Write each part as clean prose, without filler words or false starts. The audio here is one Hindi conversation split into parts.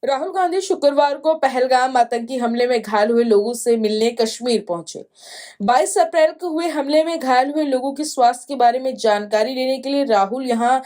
राहुल गांधी शुक्रवार को पहलगाम आतंकी हमले में घायल हुए लोगों से मिलने कश्मीर पहुंचे। 22 अप्रैल को हुए हमले में घायल हुए लोगों के स्वास्थ्य के बारे में जानकारी लेने के लिए राहुल यहां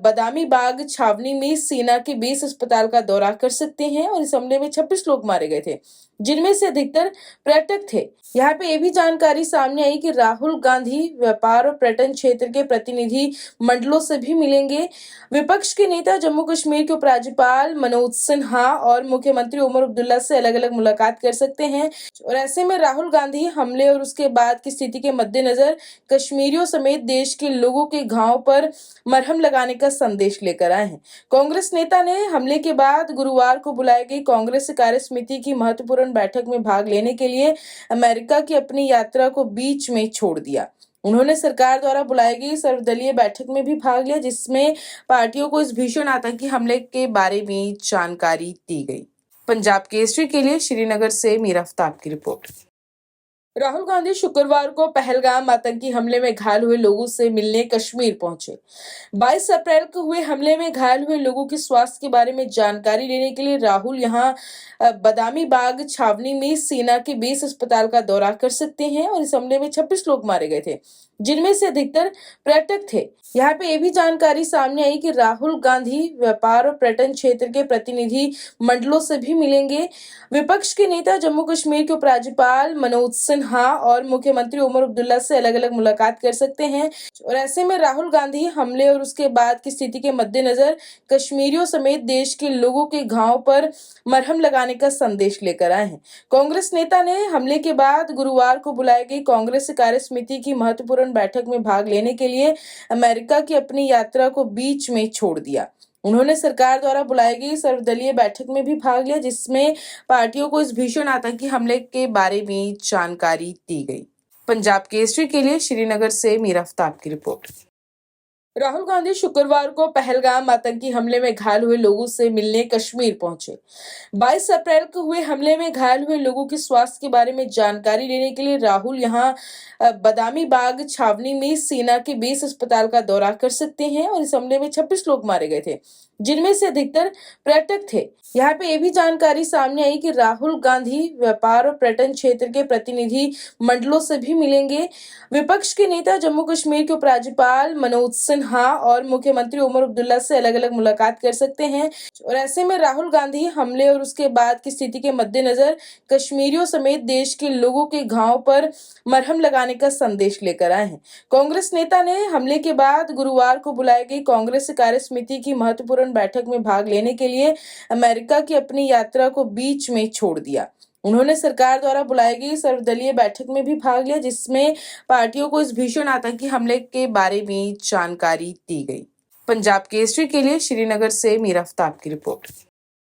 बदामी बाग छावनी में सेना के बेस अस्पताल का दौरा कर सकते हैं और इस हमले में 26 लोग मारे गए थे, जिनमें से अधिकतर पर्यटक थे। यहाँ पे ये भी जानकारी सामने आई कि राहुल गांधी व्यापार और पर्यटन क्षेत्र के प्रतिनिधि मंडलों से भी मिलेंगे। विपक्ष के नेता जम्मू कश्मीर के उपराज्यपाल मनोज सिन्हा और मुख्यमंत्री उमर अब्दुल्ला से अलग अलग मुलाकात कर सकते हैं और ऐसे में राहुल गांधी हमले और उसके बाद की स्थिति के मद्देनजर कश्मीरियों समेत देश के लोगों के घाव पर मरहम लगाने का संदेश लेकर आए हैं। कांग्रेस नेता ने हमले के बाद गुरुवार को बुलाई गई कांग्रेस कार्य समिति की महत्वपूर्ण बैठक में भाग लेने के लिए अमेरिका की अपनी यात्रा को बीच में छोड़ दिया। उन्होंने सरकार द्वारा बुलाई गई सर्वदलीय बैठक में भी भाग लिया, जिसमें पार्टियों को इस भीषण आतंकी हमले के बारे में जानकारी दी गई। पंजाब केसरी के लिए श्रीनगर से मीरा आफ्ताब की रिपोर्ट। राहुल गांधी शुक्रवार को पहलगाम आतंकी हमले में घायल हुए लोगों से मिलने कश्मीर पहुंचे। 22 अप्रैल को हुए हमले में घायल हुए लोगों के स्वास्थ्य के बारे में जानकारी लेने के लिए राहुल यहां बदामी बाग छावनी में सेना के बेस अस्पताल का दौरा कर सकते हैं और इस हमले में 26 लोग मारे गए थे, जिनमें से अधिकतर पर्यटक थे। यहाँ पे ये भी जानकारी सामने आई कि राहुल गांधी व्यापार और पर्यटन क्षेत्र के प्रतिनिधि मंडलों से भी मिलेंगे। विपक्ष के नेता जम्मू कश्मीर के उपराज्यपाल मनोज सिन्हा और मुख्यमंत्री उमर अब्दुल्ला से अलग अलग मुलाकात कर सकते हैं और ऐसे में राहुल गांधी हमले और उसके बाद की स्थिति के मद्देनजर कश्मीरियों समेत देश के लोगों के घाव पर मरहम लगाने का संदेश लेकर आए हैं। कांग्रेस नेता ने हमले के बाद गुरुवार को बुलाई गई कांग्रेस कार्य समिति की महत्वपूर्ण बैठक में भाग लेने के लिए अमेरिका की अपनी यात्रा को बीच में छोड़ दिया। उन्होंने सरकार द्वारा बुलाई गई सर्वदलीय बैठक में भी भाग लिया, जिसमें पार्टियों को इस भीषण आतंकी हमले के बारे में जानकारी दी गई। पंजाब केसरी के लिए श्रीनगर से मीरा आफ्ताब की रिपोर्ट। राहुल गांधी शुक्रवार को पहलगाम आतंकी हमले में घायल हुए लोगों से मिलने कश्मीर पहुंचे। 22 अप्रैल को हुए हमले में घायल हुए लोगों के स्वास्थ्य के बारे में जानकारी लेने के लिए राहुल यहां बदामी बाग छावनी में सेना के बेस अस्पताल का दौरा कर सकते हैं और इस हमले में 26 लोग मारे गए थे, जिनमें से अधिकतर पर्यटक थे। यहाँ पे ये भी जानकारी सामने आई कि राहुल गांधी व्यापार और पर्यटन क्षेत्र के प्रतिनिधि मंडलों से भी मिलेंगे। विपक्ष के नेता जम्मू कश्मीर के उपराज्यपाल मनोज सिन्हा और मुख्यमंत्री उमर अब्दुल्ला से अलग अलग मुलाकात कर सकते हैं और ऐसे में राहुल गांधी हमले और उसके बाद की स्थिति के मद्देनजर कश्मीरियों समेत देश के लोगों के घाव पर मरहम लगाने का संदेश लेकर आए हैं। कांग्रेस नेता ने हमले के बाद गुरुवार को बुलाई गई कांग्रेस कार्य समिति की महत्वपूर्ण बैठक में भाग लेने के लिए अमेरिका की अपनी यात्रा को बीच में छोड़ दिया। उन्होंने सरकार द्वारा बुलाई गई सर्वदलीय बैठक में भी भाग लिया, जिसमें पार्टियों को इस भीषण आतंकी हमले के बारे में जानकारी दी गई। पंजाब केसरी के लिए श्रीनगर से मीरा आफ्ताब की रिपोर्ट।